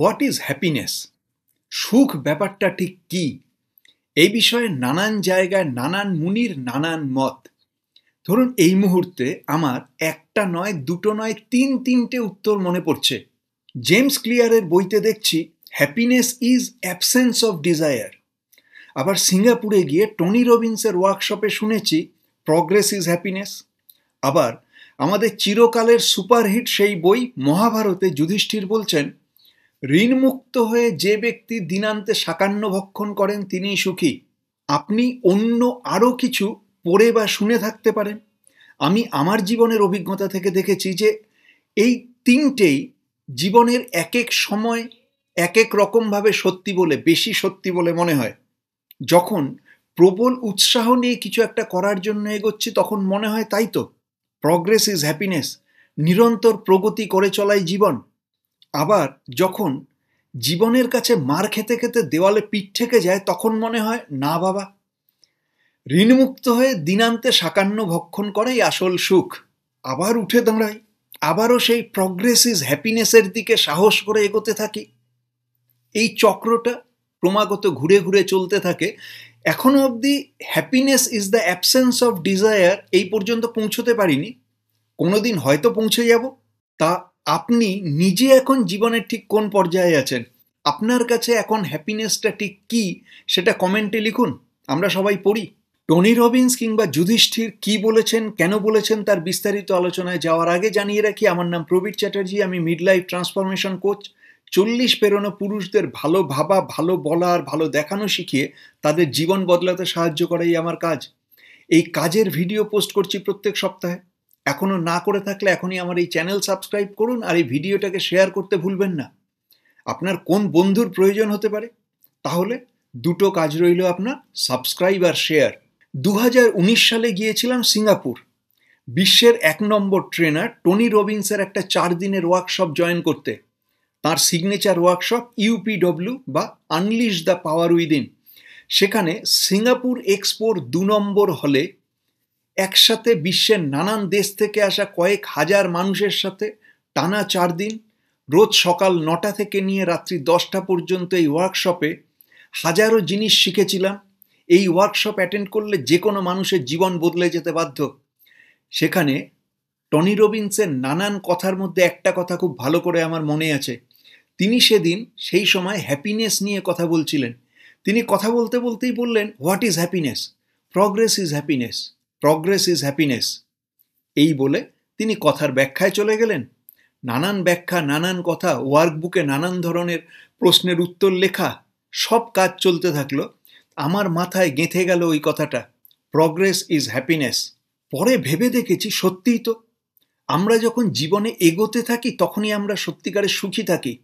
What is happiness? সুখ ব্যাপারটা ঠিক কি? এই বিষয়ে নানান জায়গায় নানান মুনির নানান মত। ধরুন এই মুহূর্তে আমার একটা নয়, দুটো নয়, তিনটে উত্তর মনে পড়ছে। জেমস ক্লিয়ারের বইতে দেখছি happiness is absence of desire. আবার সিঙ্গাপুরে গিয়ে টনি রবিন্সের ওয়ার্কশপে শুনেছি প্রগ্রেস ইজ হ্যাপিনেস। আবার আমাদের চিরকালের সুপারহিট সেই বই মহাভারতে যুধিষ্ঠির বলছেন, ঋণমুক্ত হয়ে যে ব্যক্তি দিনান্তে সাকান্ন ভক্ষণ করেন তিনিই সুখী। আপনি অন্য আরও কিছু পড়ে বা শুনে থাকতে পারেন। আমি আমার জীবনের অভিজ্ঞতা থেকে দেখেছি যে এই তিনটেই জীবনের এক এক সময় এক এক রকমভাবে সত্যি বলে, বেশি সত্যি বলে মনে হয়। যখন প্রবল উৎসাহ নিয়ে কিছু একটা করার জন্য এগোচ্ছি তখন মনে হয় তাই তো, প্রগ্রেস ইজ হ্যাপিনেস, নিরন্তর প্রগতি করে চলাই জীবন। আবার যখন জীবনের কাছে মার খেতে খেতে দেওয়ালে পিঠ ঠেকে যায় তখন মনে হয় না বাবা, ঋণমুক্ত হয়ে দিনান্তে সাকান্ন ভক্ষণ করাই আসল সুখ। আবার উঠে দাঁড়াই, আবারও সেই প্রগ্রেস ইজ হ্যাপিনেসের দিকে সাহস করে এগোতে থাকি। এই চক্রটা ক্রমাগত ঘুরে ঘুরে চলতে থাকে। এখনো অবধি happiness is the absence of desire এই পর্যন্ত পৌঁছতে পারিনি। কোনোদিন হয়তো পৌঁছে যাব। তা আপনি নিজে এখন জীবনের ঠিক কোন পর্যায়ে আছেন? আপনার কাছে এখন হ্যাপিনেসটা ঠিক কি সেটা কমেন্টে লিখুন, আমরা সবাই পড়ি। টনি রবিন্স কিংবা যুধিষ্ঠির কি বলেছেন, কেন বলেছেন তার বিস্তারিত আলোচনায় যাওয়ার আগে জানিয়ে রাখি, আমার নাম প্রবীর চ্যাটার্জি। আমি মিড লাইফ ট্রান্সফরমেশন কোচ। 40 পেরোনো পুরুষদের ভালো ভাবা, ভালো বলা আর ভালো দেখানো শিখিয়ে তাদের জীবন বদলাতে সাহায্য করাই আমার কাজ। এই কাজের ভিডিও পোস্ট করছি প্রত্যেক সপ্তাহে। এখনও না করে থাকলে এখনই আমার এই চ্যানেল সাবস্ক্রাইব করুন আর এই ভিডিওটাকে শেয়ার করতে ভুলবেন না। আপনার কোন বন্ধুর প্রয়োজন হতে পারে? তাহলে দুটো কাজ রইল আপনার, সাবস্ক্রাইব আর শেয়ার। 2019 সালে গিয়েছিলাম সিঙ্গাপুর। বিশ্বের 1 নম্বর ট্রেনার টনি রবিন্সের একটা 4 দিনের ওয়ার্কশপ জয়েন করতে। তার সিগনেচার ওয়ার্কশপ ইউপিডব্লিউ বা আনলিশ দ্য পাওয়ার উইদিন। সেখানে সিঙ্গাপুর এক্সপোর 2 নম্বর হলে একসাথে বিশ্বের নানান দেশ থেকে আসা কয়েক হাজার মানুষের সাথে টানা 4 দিন, রোজ সকাল 9টা থেকে নিয়ে রাত্রি 10টা পর্যন্ত এই ওয়ার্কশপে হাজারো জিনিস শিখেছিলাম। এই ওয়ার্কশপ অ্যাটেন্ড করলে যে কোনো মানুষের জীবন বদলে যেতে বাধ্য। সেখানে টনি রবিন্সের নানান কথার মধ্যে একটা কথা খুব ভালো করে আমার মনে আছে। তিনি সেদিন সেই সময় হ্যাপিনেস নিয়ে কথা বলছিলেন। তিনি কথা বলতে বলতেই বললেন, what is happiness? Progress is happiness, progress is happiness. এই বলে তিনি কথার ব্যাখ্যায় চলে গেলেন। নানান ব্যাখ্যা, নানান কথা, ওয়ার্কবুকে নানান ধরনের প্রশ্নের উত্তর লেখা, সব কাজ চলতে থাকলো। আমার মাথায় গেঁথে গেল ওই কথাটা, প্রগ্রেস ইজ হ্যাপিনেস। পরে ভেবে দেখেছি সত্যিই তো, আমরা যখন জীবনে এগোতে থাকি তখনই আমরা সত্যিকারের সুখী থাকি।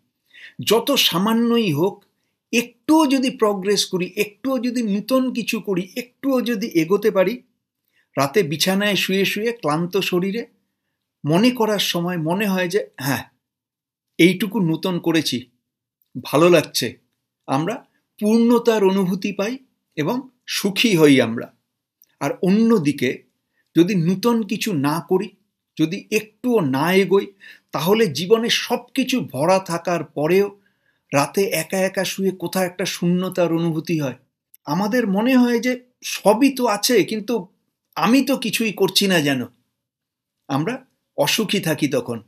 যত সামান্যই হোক, একটুও যদি প্রগ্রেস করি, একটুও যদি নূতন কিছু করি, একটুও যদি এগোতে পারি, রাতে বিছানায় শুয়ে শুয়ে ক্লান্ত শরীরে মনে করার সময় মনে হয় যে হ্যাঁ, এইটুকু নূতন করেছি, ভালো লাগছে। আমরা পূর্ণতার অনুভূতি পাই এবং সুখী হই আমরা। আর অন্যদিকে যদি নূতন কিছু না করি, যদি একটুও না এগোই, তাহলে জীবনে সব কিছু ভরা থাকার পরেও রাতে একা একা শুয়ে কোথাও একটা শূন্যতার অনুভূতি হয়। আমাদের মনে হয় যে সবই তো আছে, কিন্তু আমি তো কিছুই করছি না যেন। আমরা অসুখী থাকি তখন।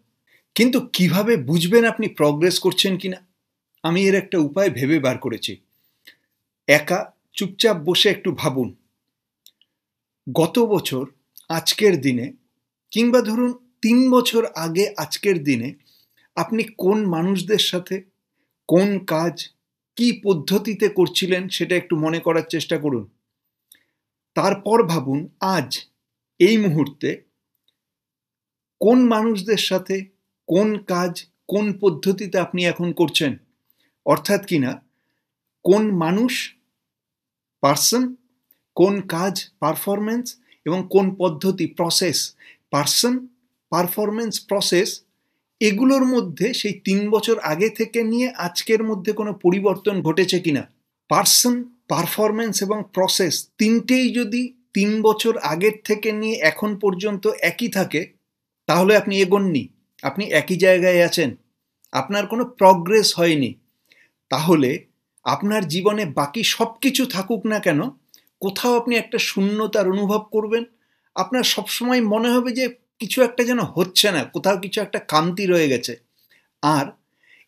কিন্তু কিভাবে বুঝবেন আপনি প্রগ্রেস করছেন কিনা? আমি এর একটা উপায় ভেবে বার করেছি। একা চুপচাপ বসে একটু ভাবুন, গত বছর আজকের দিনে কিংবা ধরুন 3 বছর আগে আজকের দিনে আপনি কোন মানুষদের সাথে, কোন কাজ, কি পদ্ধতিতে করছিলেন সেটা একটু মনে করার চেষ্টা করুন। তারপর ভাবুন আজ এই মুহূর্তে কোন মানুষদের সাথে, কোন কাজ, কোন পদ্ধতিতে আপনি এখন করছেন। অর্থাৎ কিনা, কোন মানুষ পার্সন, কোন কাজ পারফরমেন্স এবং কোন পদ্ধতি প্রসেস। পার্সন, পারফরমেন্স, প্রসেস, এগুলোর মধ্যে সেই 3 বছর আগে থেকে নিয়ে আজকের মধ্যে কোনো পরিবর্তন ঘটেছে কিনা। পার্সন, পারফরমেন্স এবং প্রসেস তিনটেই যদি 3 বছর আগের থেকে নিয়ে এখন পর্যন্ত একই থাকে, তাহলে আপনি এগোননি, আপনি একই জায়গায় আছেন, আপনার কোনো প্রগ্রেস হয়নি। তাহলে আপনার জীবনে বাকি সব কিছু থাকুক না কেন, কোথাও আপনি একটা শূন্যতার অনুভব করবেন। আপনার সবসময় মনে হবে যে কিছু একটা যেন হচ্ছে না, কোথাও কিছু একটা খামতি রয়ে গেছে। আর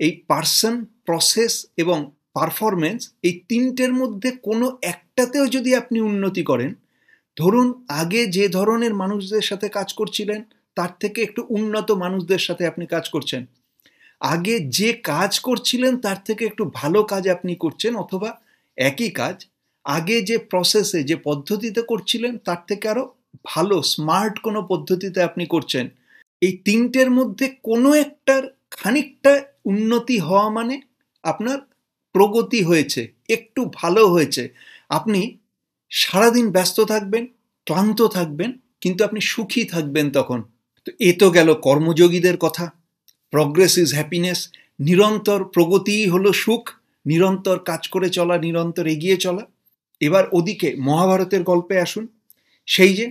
এই পার্সন, প্রসেস এবং পারফরমেন্স, এই তিনটের মধ্যে কোনো একটাতেও যদি আপনি উন্নতি করেন, ধরুন আগে যে ধরনের মানুষদের সাথে কাজ করছিলেন তার থেকে একটু উন্নত মানুষদের সাথে আপনি কাজ করছেন, আগে যে কাজ করছিলেন তার থেকে একটু ভালো কাজ আপনি করছেন, অথবা একই কাজ আগে যে প্রসেসে, যে পদ্ধতিতে করছিলেন তার থেকে আরো ভালো স্মার্ট কোনো পদ্ধতিতে আপনি করছেন, এই তিনটের মধ্যে কোনো একটার খানিকটা উন্নতি হওয়া মানে আপনার প্রগতি হয়েছে, একটু ভালো হয়েছে। আপনি সারাদিন ব্যস্ত থাকবেন, ক্লান্ত থাকবেন, কিন্তু আপনি সুখী থাকবেন তখন। তো এ তো গেল কর্মযোগীদের কথা। প্রগ্রেস ইজ হ্যাপিনেস, নিরন্তর প্রগতিই হলো সুখ, নিরন্তর কাজ করে চলা, নিরন্তর এগিয়ে চলা। এবার ওদিকে মহাভারতের গল্পে আসুন। সেই যে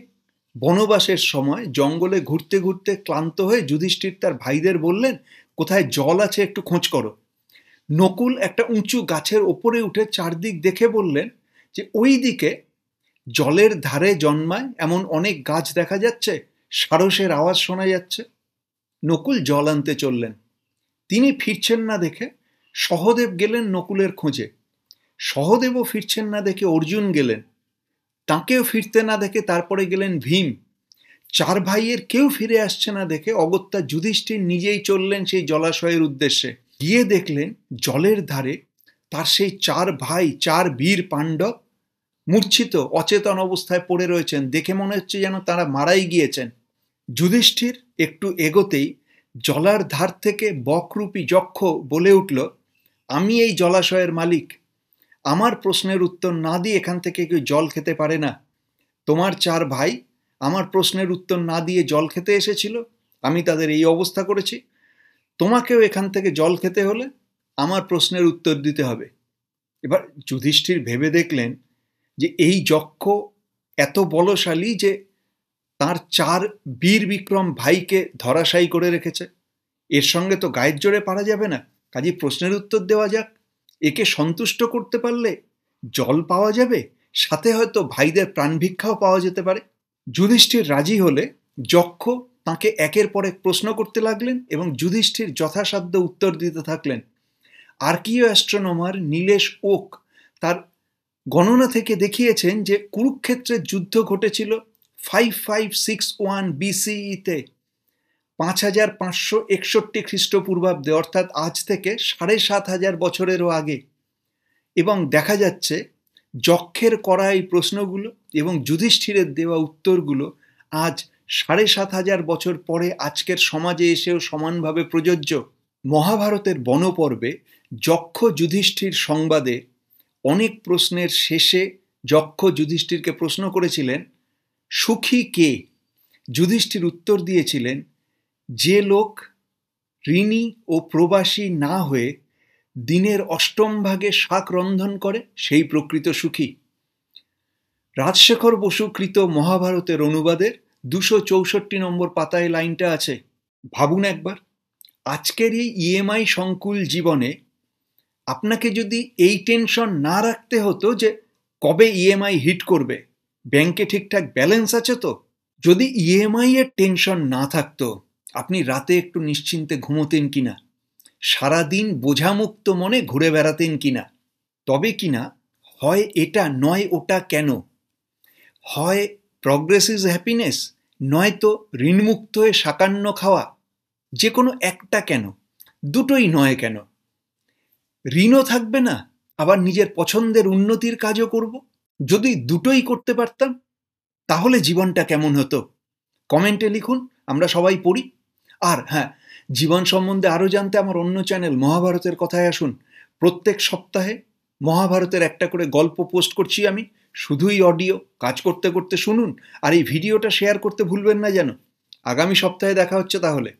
বনবাসের সময় জঙ্গলে ঘুরতে ঘুরতে ক্লান্ত হয়ে যুধিষ্ঠির তার ভাইদের বললেন, কোথায় জল আছে একটু খোঁজ করো। নকুল একটা উঁচু গাছের ওপরে উঠে চারদিক দেখে বললেন যে ওই দিকে জলের ধারে জন্মায় এমন অনেক গাছ দেখা যাচ্ছে, সারসের আওয়াজ শোনা যাচ্ছে। নকুল জল আনতে চললেন। তিনি ফিরছেন না দেখে সহদেব গেলেন নকুলের খোঁজে। সহদেবও ফিরছেন না দেখে অর্জুন গেলেন। তাঁকেও ফিরতে না দেখে তারপরে গেলেন ভীম। চার ভাইয়ের কেউ ফিরে আসছে না দেখে অগত্যা যুধিষ্ঠির নিজেই চললেন সেই জলাশয়ের উদ্দেশ্যে। গিয়ে দেখলেন জলের ধারে তার সেই চার ভাই, চার বীর পাণ্ডব মূর্ছিত অচেতন অবস্থায় পড়ে রয়েছেন। দেখে মনে হচ্ছে যেন তারা মারাই গিয়েছেন। যুধিষ্ঠির একটু এগোতেই জলার ধার থেকে বকরূপী যক্ষ বলে উঠল, আমি এই জলাশয়ের মালিক, আমার প্রশ্নের উত্তর না দিয়ে এখান থেকে কেউ জল খেতে পারে না। তোমার চার ভাই আমার প্রশ্নের উত্তর না দিয়ে জল খেতে এসেছিল, আমি তাদের এই অবস্থা করেছি। তোমাকেও এখান থেকে জল খেতে হলে আমার প্রশ্নের উত্তর দিতে হবে। এবার যুধিষ্ঠির ভেবে দেখলেন যে এই যক্ষ এত বলশালী যে তার চার বীর বিক্রম ভাইকে ধরাশায়ী করে রেখেছে। এর সঙ্গে তো গায়ের জোরে পারা যাবে না, কাজে প্রশ্নের উত্তর দেওয়া যাক। একে সন্তুষ্ট করতে পারলে জল পাওয়া যাবে, সাথে হয়তো ভাইদের প্রাণ ভিক্ষাও পাওয়া যেতে পারে। যুধিষ্ঠির রাজি হলে যক্ষ তাঁকে একের পর এক প্রশ্ন করতে লাগলেন এবং যুধিষ্ঠির যথাসাধ্য উত্তর দিতে থাকলেন। আর্কিও অ্যাস্ট্রোনমার নীলেশ ওক তার গণনা থেকে দেখিয়েছেন যে কুরুক্ষেত্রের যুদ্ধ ঘটেছিল 5561 BCE-তে, 5561 খ্রিস্টপূর্বাব্দে, অর্থাৎ আজ থেকে 7500 বছরেরও আগে। এবং দেখা যাচ্ছে যক্ষের করা এই প্রশ্নগুলো এবং যুধিষ্ঠিরের দেওয়া উত্তরগুলো আজ 7500 বছর পরে আজকের সমাজে এসেও সমানভাবে প্রযোজ্য। মহাভারতের বনপর্বে যক্ষ যুধিষ্ঠির সংবাদে অনেক প্রশ্নের শেষে যক্ষ যুধিষ্ঠিরকে প্রশ্ন করেছিলেন, সুখী কে? যুধিষ্ঠির উত্তর দিয়েছিলেন, যে লোক ঋণী ও প্রবাসী না হয়ে দিনের অষ্টম ভাগে শাক রন্ধন করে সেই প্রকৃত সুখী। রাজশেখর বসু কৃত মহাভারতের অনুবাদের 264 নম্বর পাতায় লাইনটা আছে। ভাবুন একবার, আজকের এই ইএমআই সংকুল জীবনে আপনাকে যদি এই টেনশন না রাখতে হতো যে কবে ইএমআই হিট করবে, ব্যাংকে ঠিকঠাক ব্যালেন্স আছে তো, যদি ইএমআই এর টেনশন না থাকতো, আপনি রাতে একটু নিশ্চিন্তে ঘুমোতেন কিনা, সারাদিন বোঝামুক্ত মনে ঘুরে বেড়াতেন কিনা, তবে কিনা হয় এটা নয় ওটা কেন, হয় প্রগ্রেস ইজ হ্যাপিনেস, নয়তো ঋণমুক্ত হয়ে সাকান্ন খাওয়া, যে কোনো একটা কেন, দুটোই নয় কেন? ঋণও থাকবে না, আবার নিজের পছন্দের উন্নতির কাজও করব। যদি দুটোই করতে পারতাম তাহলে জীবনটা কেমন হতো? কমেন্টে লিখুন, আমরা সবাই পড়ি। আর হ্যাঁ, জীবন সম্বন্ধে আরও জানতে আমার অন্য চ্যানেল মহাভারতের কথায় আসুন। প্রত্যেক সপ্তাহে মহাভারতের একটা করে গল্প পোস্ট করছি আমি, শুধুই অডিও, কাজ করতে করতে শুনুন। আর এই ভিডিওটা শেয়ার করতে ভুলবেন না যেন। আগামী সপ্তাহে দেখা হচ্ছে তাহলে।